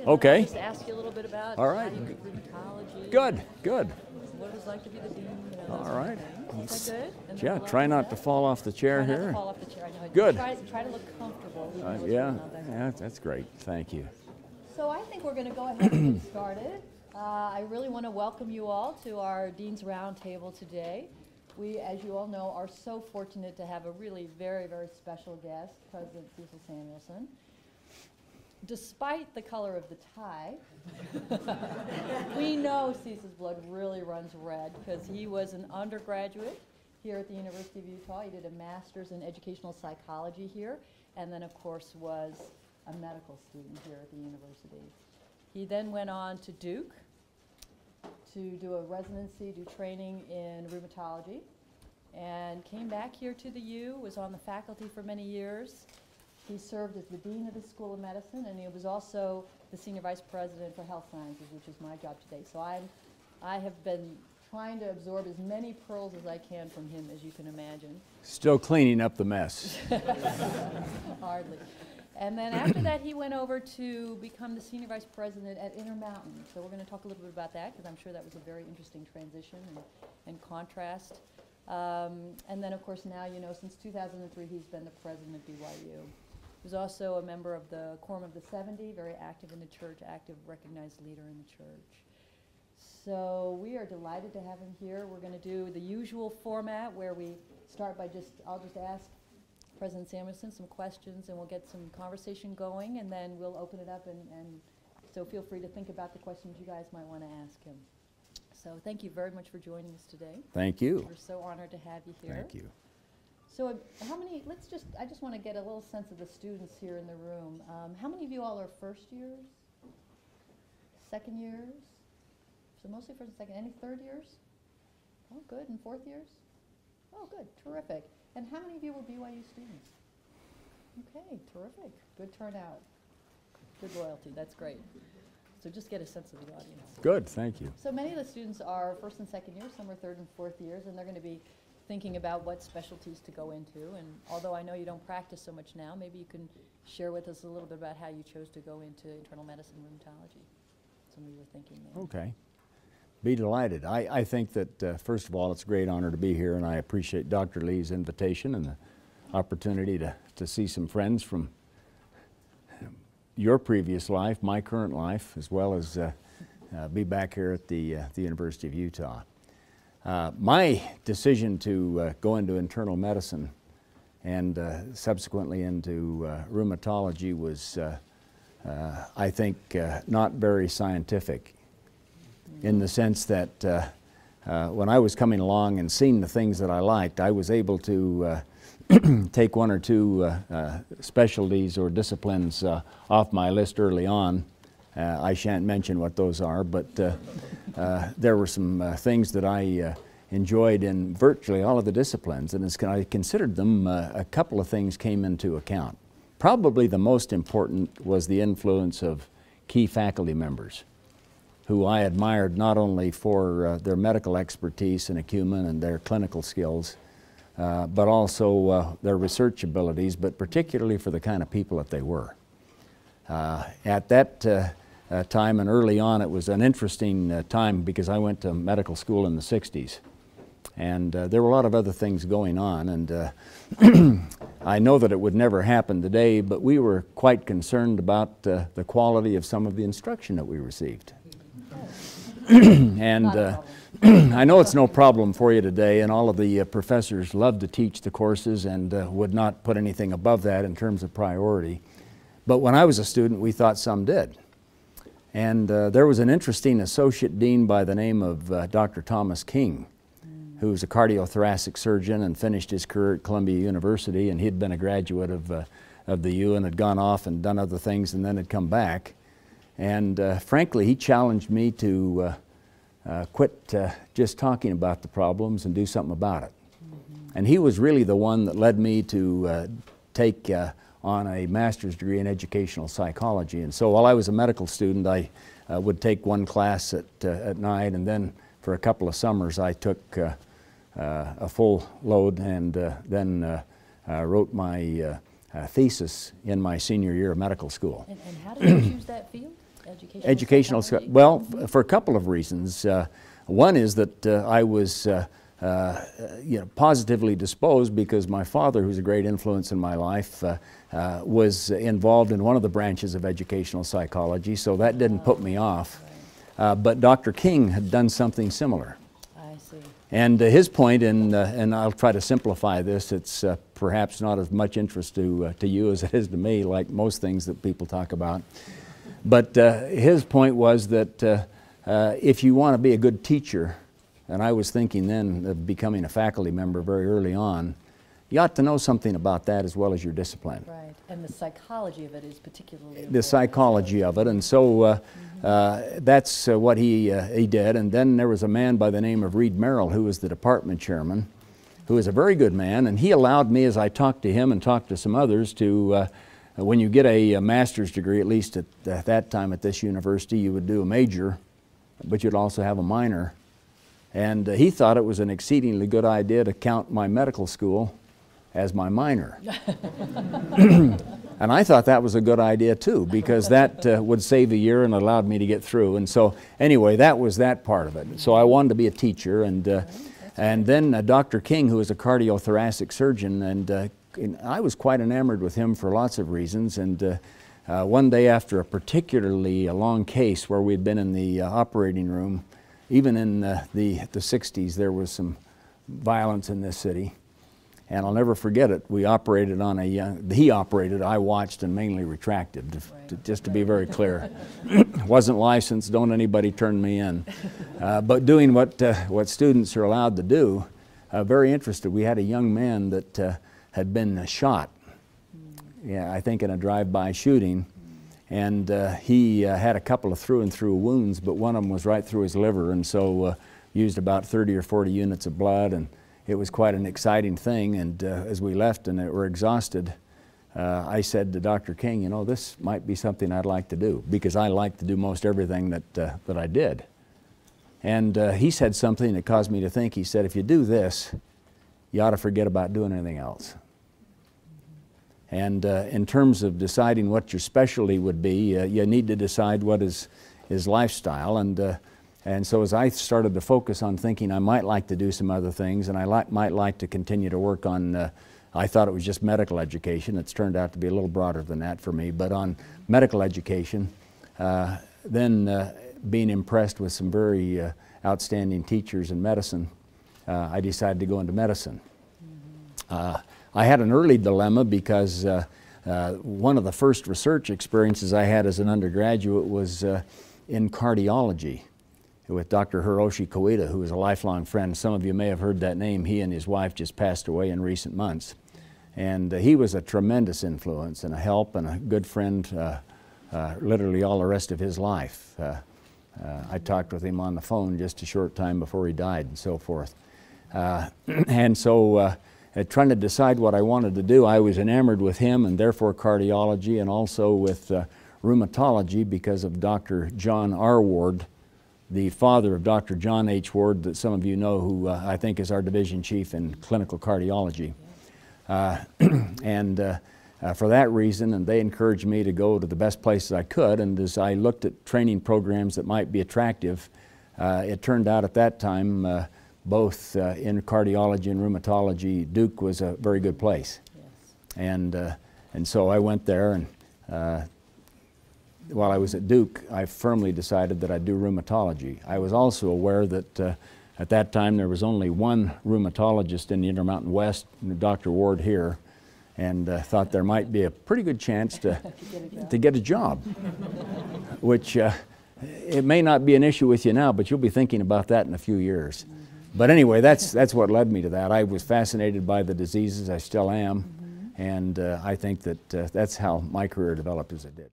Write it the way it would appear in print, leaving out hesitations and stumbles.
Okay. Just ask you a little bit about All right. rheumatology. Good, good. What it was like to be the dean. All right. Is that good? And Yeah, then try not to fall off the chair try here. not to fall off the chair. I know. Good. Try to look comfortable. Yeah, that's great. Thank you. So I think we're going to go ahead and get started. I really want to welcome you all to our Dean's Roundtable today. We, as you all know, are so fortunate to have a really very, very special guest, President Cecil Samuelson. Despite the color of the tie, we know Cecil's blood really runs red because he was an undergraduate here at the University of Utah. He did a master's in educational psychology here, and then, of course, was a medical student here at the university. He then went on to Duke to do a residency, do training in rheumatology, and came back here to the U, was on the faculty for many years. He served as the dean of the School of Medicine, and he was also the senior vice president for health sciences, which is my job today. So I have been trying to absorb as many pearls as I can from him, as you can imagine. Still cleaning up the mess. Hardly. And then after that, he went over to become the senior vice president at Intermountain. So we're going to talk a little bit about that, because I'm sure that was a very interesting transition and contrast. And then, of course, now, you know, since 2003, he's been the president of BYU. He was also a member of the Quorum of the 70, very active in the church, active, recognized leader in the church. So we are delighted to have him here. We're going to do the usual format where we start by I'll just ask President Samuelson some questions, and we'll get some conversation going, and then we'll open it up, and so feel free to think about the questions you guys might want to ask him. So thank you very much for joining us today. Thank you. We're so honored to have you here. Thank you. So how many, I just want to get a little sense of the students here in the room. How many of you all are first years? Second years? So mostly first and second. Any third years? Oh, good. And fourth years? Oh, good. Terrific. And how many of you were BYU students? Okay, terrific. Good turnout. Good loyalty. That's great. So just get a sense of the audience. Good, thank you. So many of the students are first and second years, some are third and fourth years, and they're going to be thinking about what specialties to go into. And although I know you don't practice so much now, maybe you can share with us a little bit about how you chose to go into internal medicine rheumatology. Some of you were thinking there. Okay. Be delighted. I think that, first of all, it's a great honor to be here, and I appreciate Dr. Lee's invitation and the opportunity to see some friends from your previous life, my current life, as well as be back here at the University of Utah. My decision to go into internal medicine and subsequently into rheumatology was, I think, not very scientific, in the sense that when I was coming along and seeing the things that I liked, I was able to take one or two specialties or disciplines off my list early on. I shan't mention what those are, but there were some things that I enjoyed in virtually all of the disciplines, and as I considered them, a couple of things came into account. Probably the most important was the influence of key faculty members, who I admired not only for their medical expertise and acumen and their clinical skills, but also their research abilities, but particularly for the kind of people that they were. At that time and early on, it was an interesting time because I went to medical school in the 60s, and there were a lot of other things going on, and I know that it would never happen today, but we were quite concerned about the quality of some of the instruction that we received. And I know it's no problem for you today, and all of the professors love to teach the courses and would not put anything above that in terms of priority. But when I was a student, we thought some did. And there was an interesting associate dean by the name of Dr. Thomas King, who was a cardiothoracic surgeon and finished his career at Columbia University, and he'd been a graduate of the U and had gone off and done other things and then had come back. And frankly, he challenged me to quit just talking about the problems and do something about it. And he was really the one that led me to take on a master's degree in educational psychology. And so while I was a medical student, I would take one class at night, and then for a couple of summers I took a full load, and then wrote my thesis in my senior year of medical school. And how did you choose that field? Educational psychology? Well, for a couple of reasons. One is that I was positively disposed because my father, who's a great influence in my life, was involved in one of the branches of educational psychology, so that didn't put me off. Right. But Dr. King had done something similar. I see. And his point, and I'll try to simplify this, it's perhaps not as much interest to you as it is to me, like most things that people talk about. But his point was that if you want to be a good teacher, and I was thinking then of becoming a faculty member very early on, you ought to know something about that as well as your discipline. Right, and the psychology of it is particularly important. The psychology of it, and so that's what he did. And then there was a man by the name of Reed Merrill, who was the department chairman, who was a very good man, and he allowed me, as I talked to him and talked to some others, to when you get a master's degree, at least at that time at this university, you would do a major, but you'd also have a minor. And he thought it was an exceedingly good idea to count my medical school as my minor. And I thought that was a good idea too, because that would save a year and allowed me to get through. And so anyway, that was that part of it. So I wanted to be a teacher, and then Dr. King, who was a cardiothoracic surgeon, and I was quite enamored with him for lots of reasons. And one day after a particularly long case where we'd been in the operating room, even in the 60s, there was some violence in this city. And I'll never forget it. We operated on he operated, I watched and mainly retracted, just to be very clear. Wasn't licensed, don't anybody turn me in. But doing what students are allowed to do, very interested. We had a young man that had been shot, I think in a drive-by shooting. And he had a couple of through-and-through wounds, but one of them was right through his liver, and so used about 30 or 40 units of blood, and it was quite an exciting thing. And as we left and were exhausted, I said to Dr. King, you know, this might be something I'd like to do, because I like to do most everything that I did. And he said something that caused me to think. He said, if you do this, you ought to forget about doing anything else. And in terms of deciding what your specialty would be, you need to decide what is lifestyle. And so as I started to focus on thinking I might like to do some other things, and I might like to continue to work on, I thought it was just medical education. It's turned out to be a little broader than that for me, but on medical education, then being impressed with some very outstanding teachers in medicine, I decided to go into medicine. I had an early dilemma because one of the first research experiences I had as an undergraduate was in cardiology with Dr. Hiroshi Koide, who was a lifelong friend. Some of you may have heard that name. He and his wife just passed away in recent months. And he was a tremendous influence and a help and a good friend literally all the rest of his life. I talked with him on the phone just a short time before he died and so forth. And so trying to decide what I wanted to do, I was enamored with him and therefore cardiology, and also with rheumatology because of Dr. John R. Ward, the father of Dr. John H. Ward, that some of you know, who I think is our division chief in clinical cardiology. And for that reason, and they encouraged me to go to the best places I could, and as I looked at training programs that might be attractive, it turned out at that time, both in cardiology and rheumatology, Duke was a very good place. Yes. And so I went there, and while I was at Duke, I firmly decided that I'd do rheumatology. I was also aware that at that time there was only one rheumatologist in the Intermountain West, Dr. Ward here, and thought there might be a pretty good chance to get a job, which it may not be an issue with you now, but you'll be thinking about that in a few years. But anyway, that's what led me to that. I was fascinated by the diseases, I still am, and I think that that's how my career developed as it did.